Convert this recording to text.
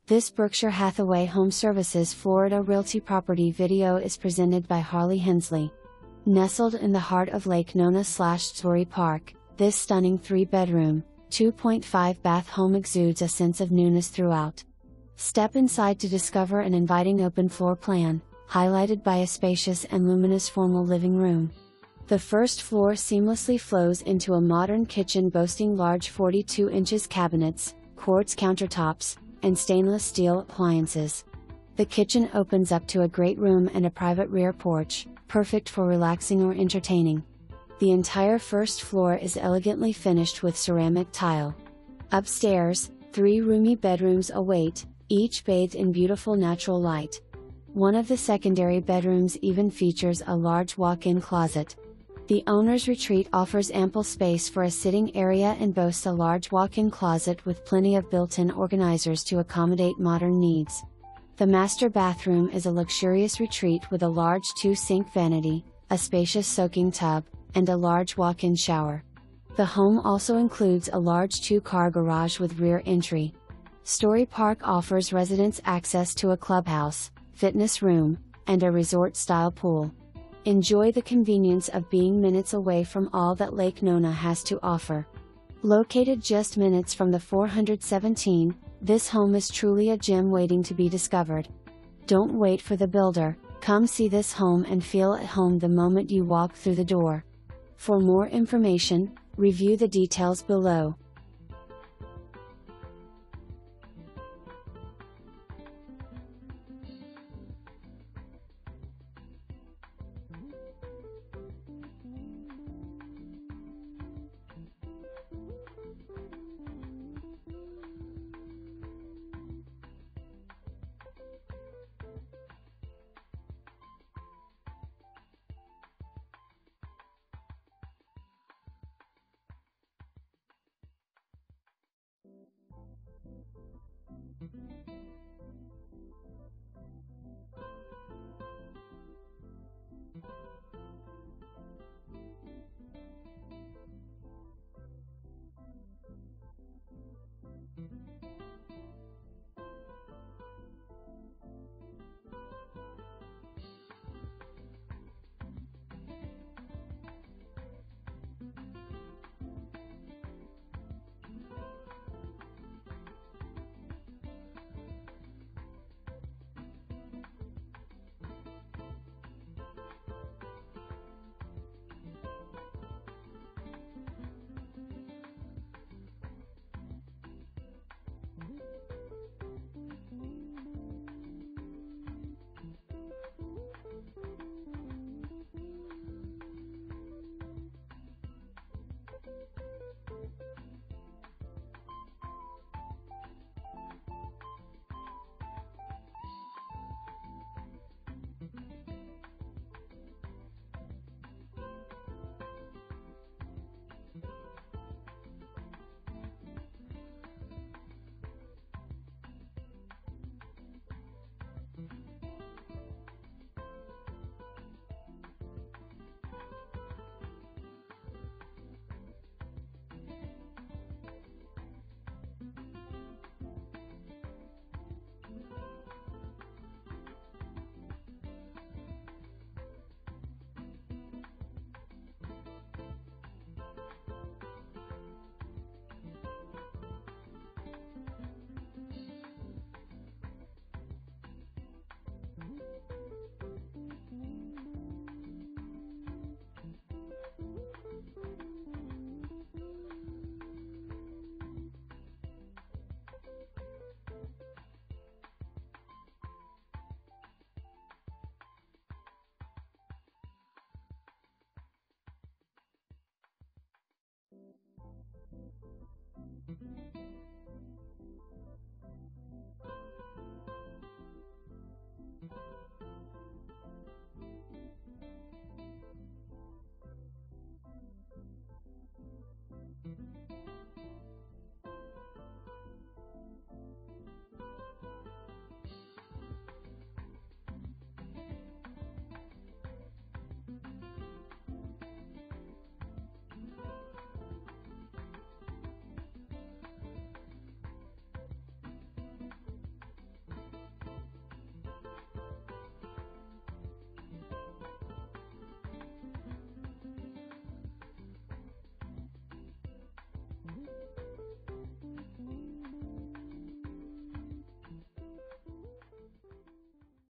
This Berkshire Hathaway HomeServices Florida Realty property video is presented by Harley Hensley. Nestled in the heart of Lake Nona / Storey Park, this stunning 3-bedroom, 2.5-bath home exudes a sense of newness throughout. Step inside to discover an inviting open floor plan, highlighted by a spacious and luminous formal living room. The first floor seamlessly flows into a modern kitchen boasting large 42 inches cabinets, quartz countertops, and stainless steel appliances. The kitchen opens up to a great room and a private rear porch, perfect for relaxing or entertaining. The entire first floor is elegantly finished with ceramic tile. Upstairs, 3 roomy bedrooms await, each bathed in beautiful natural light. One of the secondary bedrooms even features a large walk-in closet. The owner's retreat offers ample space for a sitting area and boasts a large walk-in closet with plenty of built-in organizers to accommodate modern needs. The master bathroom is a luxurious retreat with a large 2-sink vanity, a spacious soaking tub, and a large walk-in shower. The home also includes a large 2-car garage with rear entry. Storey Park offers residents access to a clubhouse, fitness room, and a resort-style pool. Enjoy the convenience of being minutes away from all that Lake Nona has to offer. Located just minutes from the 417, this home is truly a gem waiting to be discovered. Don't wait for the builder, come see this home and feel at home the moment you walk through the door. For more information, review the details below.